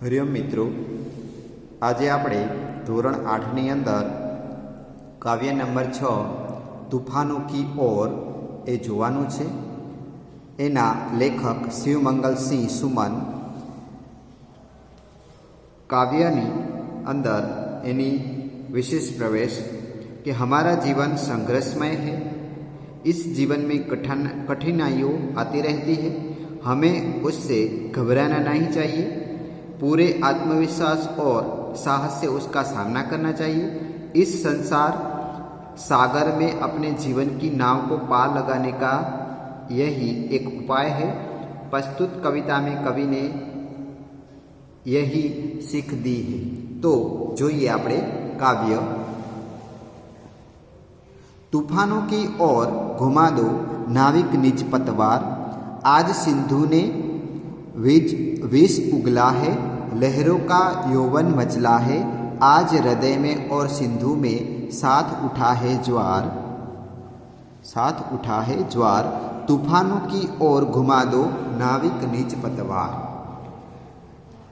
હરિઓમ મિત્રો, આજે આપણે ધોરણ 8ની અંદર કાવ્ય નંબર 6 તૂફાનો કી ઓર એ જોવાનું છે. એના લેખક શિવમંગલસિંહ સુમન. काव्य अंदर एनी विशेष प्रवेश कि हमारा जीवन संघर्षमय है. इस जीवन में कठिनाइयों आती रहती है. हमें उससे घबराना नहीं चाहिए. पूरे आत्मविश्वास और साहस से उसका सामना करना चाहिए. इस संसार सागर में अपने जीवन की नाव को पार लगाने का यही एक उपाय है. प्रस्तुत कविता में कवि ने यही सीख दी है. तो જોઈએ આપણે કાવ્ય. तूफानों की ओर घुमा दो नाविक निज पतवार. आज सिंधु ने विष उगला है. लहरों का यौवन मचला है. आज हृदय में और सिंधु में साथ उठा है ज्वार. तूफानों की ओर घुमा दो नाविक निज पतवार.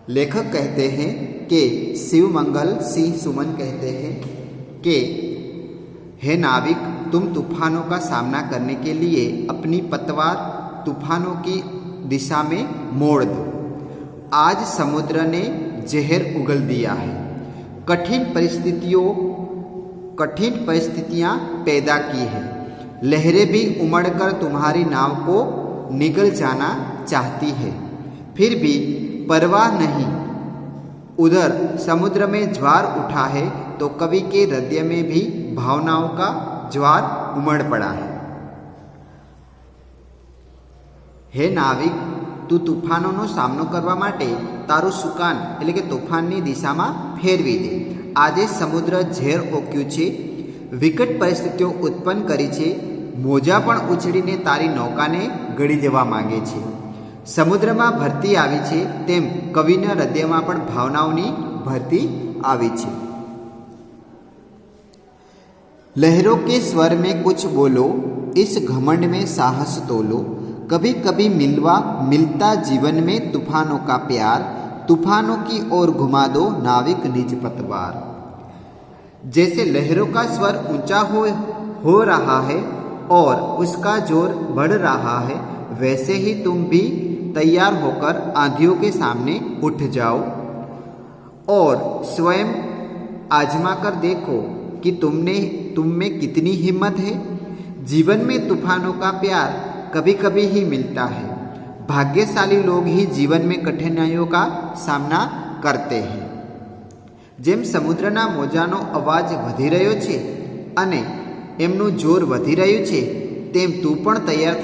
लेखक कहते हैं कि शिवमंगल सिंह सुमन कहते हैं कि हे नाविक, तुम तूफानों का सामना करने के लिए अपनी पतवार तूफानों की दिशा में मोड़ दो. आज समुद्र ने जहर उगल दिया है. कठिन परिस्थितियां पैदा की है. लहरें भी उमड़कर तुम्हारी नाव को निगल जाना चाहती है. फिर भी परवाह नहीं. उधर समुद्र में ज्वार उठा है तो कवि के हृदय में भी भावनाओं का ज्वार उमड़ पड़ा है. हे नाविक, तू तूफानों सामनो करवा माटे तारू सुकान એટલે કે તોફાનની દિશામાં ફેરવી દે. આજે સમુદ્ર ઝેર ઓક્યું છે. વિકટ પરિસ્થિતિઓ ઉત્પન્ન કરી છે. મોજા પણ ઉછળીને તારી નૌકાને ગળી જવા માંગે છે. समुद्रमा भरती आवी छे तेम कविना हृदयमां पण भावनाओनी भरती आवी छे. लहरों के स्वर में कुछ बोलो, इस घमंड में साहस तोलो. कभी कभी मिलता जीवन में तूफानों का प्यार. तूफानों की ओर घुमा दो नाविक निज पतवार. जैसे लहरों का स्वर ऊंचा हो रहा है और उसका जोर बढ़ रहा है, वैसे ही तुम भी तैयार होकर आंधियों के सामने उठ जाओ और स्वयं आजमा कर देखो कि तुम में कितनी हिम्मत है. जीवन में तूफानों का प्यार कभी कभी ही मिलता है. भाग्यशाली लोग ही जीवन में कठिनाइयों का सामना करते हैं. जेम समुद्રના મોજાનો અવાજ વધી રહ્યો છે અને એમનું જોર વધી રહ્યું છે, તેમ તું પણ તૈયાર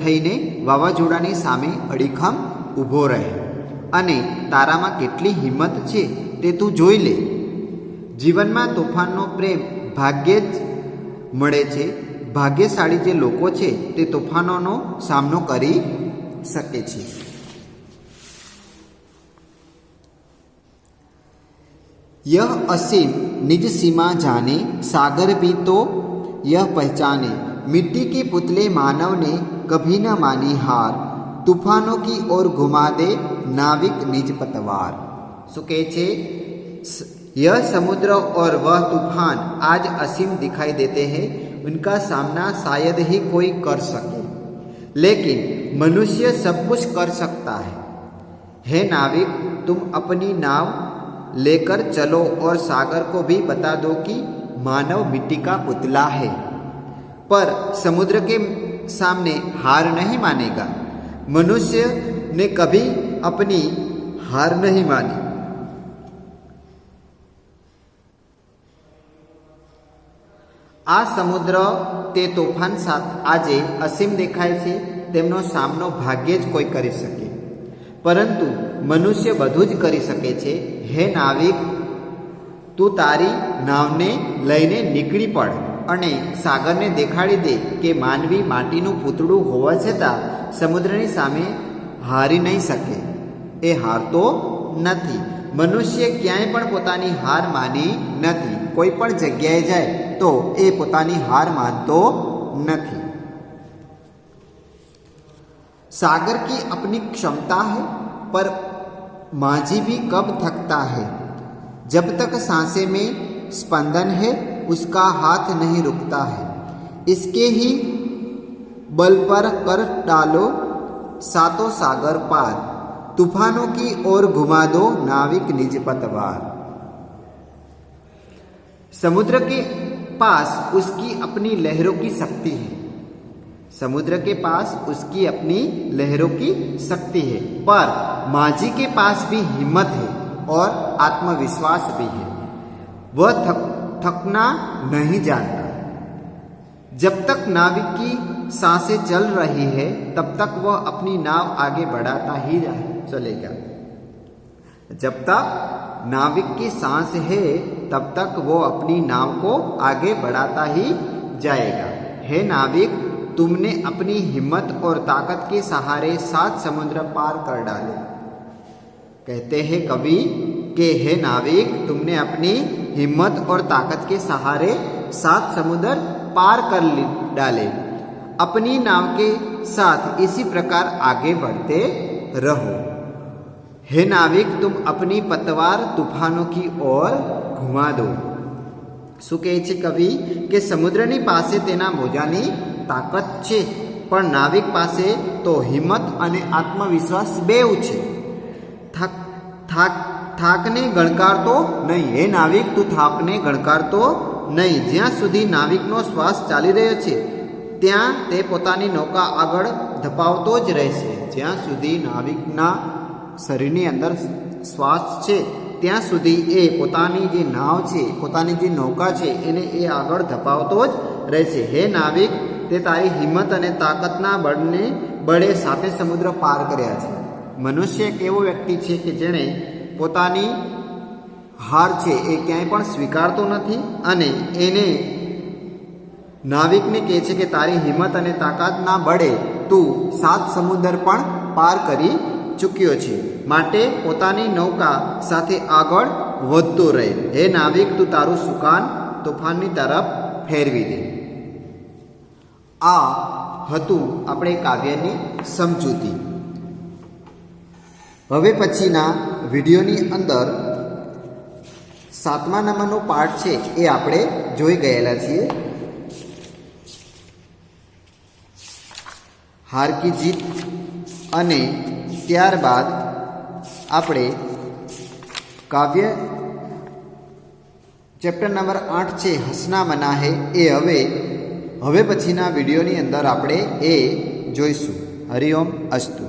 થઈને વાવાઝોડાની સામે અડીખમ ઊભો રહે અને તારામાં કેટલી હિંમત છે તે તું જોઈ લે. જીવનમાં તોફાનનો પ્રેમ ભાગ્યે જ મળે છે. ભાગ્યશાળી જે લોકો છે તે તોફાનોનો સામનો કરી શકે છે. यह असीम निज सीमा जाने, सागर भी तो यह पहचाने. मिट्टी के पुतले मानव ने कभी न मानी हार. तूफानों की ओर घुमा दे नाविक निज पतवार. सो कहे छे यह समुद्र और वह तूफान आज असीम दिखाई देते हैं. उनका सामना शायद ही कोई कर सके, लेकिन मनुष्य सब कुछ कर सकता है. हे नाविक, तुम अपनी नाव लेकर चलो और सागर को भी बता दो कि मानव मिट्टी का पुतला है, पर समुद्र के सामने हार नहीं मानेगा. मनुष्य ने कभी अपनी हार नहीं मानी. आ समुद्र ते तोफान साथ आजे असीम देखाय छे. तेमनो सामनो भाग्ये ज कोई करी सके, परंतु मनुष्य બધું જ કરી શકે છે. હે નાવિક, તું તારી નાવને લઈને નીકળી પડ અને સાગરને દેખાડી દે કે માનવી માટીનું પૂતળું હોવા છતાં સમુદ્રની સામે હારી નહીં શકે. એ હારતો નથી. મનુષ્ય ક્યાંય પણ પોતાની હાર માની નથી. કોઈ પણ જગ્યાએ જાય તો એ પોતાની હાર માનતો નથી. सागर की अपनी क्षमता है, पर माझी भी कब थकता है, जब तक सांसें में स्पंदन है उसका हाथ नहीं रुकता है, इसके ही बल पर कर डालो सातों सागर पार, तूफानों की ओर घुमा दो नाविक निज पतवार। समुद्र के पास उसकी अपनी लहरों की शक्ति है, समुद्र के पास उसकी अपनी लहरों की शक्ति है, पर माझी के पास भी हिम्मत है और आत्मविश्वास भी है। वह थकना नहीं जानता। जब तक नाविक की सांसें चल रही है तब तक वह अपनी नाव आगे बढ़ाता ही चलेगा। जब तक नाविक की सांस है तब तक वो अपनी नाव को आगे बढ़ाता ही जाएगा। हे नाविक, तुमने अपनी हिम्मत और ताकत के सहारे 7 समुद्र पार कर डाले। कहते हैं कवि कि हे नाविक, तुमने अपनी हिम्मत और ताकत के सहारे 7 समुद्र पार कर डाले। अपनी नाव के साथ इसी प्रकार आगे बढ़ते रहो। हे नाविक, तुम अपनी पतवार तूफानों की ओर घुमा दो। શું કહે છે કવિ કે સમુદ્રની પાસે તેના મોજાની તાકાત છે, પણ નાવિક પાસે તો હિંમત અને આત્મવિશ્વાસ બેઉ છે. થાકને ગણકારતો નહીં. હે નાવિક, તું થાકને ગણકારતો નહીં. જ્યાં સુધી નાવિકનો શ્વાસ ચાલી રહ્યો છે ત્યાં તે પોતાની નૌકા આગળ ધપાવતો જ રહેશે. જ્યાં સુધી નાવિકના શરીરની અંદર શ્વાસ છે ત્યાં સુધી એ પોતાની જે નાવ છે, પોતાની જે નૌકા છે એને એ આગળ ધપાવતો જ રહેશે. હે નાવિક, તે તારી હિંમત અને તાકાતના બળે 7 સમુદ્ર પાર કર્યા છે. મનુષ્ય એક એવો વ્યક્તિ છે કે જેણે પોતાની હાર છે એ ક્યાંય પણ સ્વીકારતો નથી અને એને નાવિકને કહે છે કે તારી હિંમત અને તાકાતના બળે તું 7 સમુદ્ર પણ પાર કરી ચૂક્યો છે, માટે પોતાની નૌકા સાથે આગળ વધતો રહે. હે નાવિક, તું તારું સુકાન તોફાનની તરફ ફેરવી દે. આ હતું આપણે કાવ્યની સમજૂતી. હવે પછીના વિડીયોની અંદર 7મા નંબરનો પાઠ છે એ આપણે જોઈ ગયેલા છીએ. હાર કી જીત અને ત્યારબાદ આપણે કાવ્ય ચેપ્ટર નંબર 8 છે હસના મના હે એ હવે પછીના વિડીયોની અંદર આપણે એ જોઈશું. હરિઓમ અસ્તુ.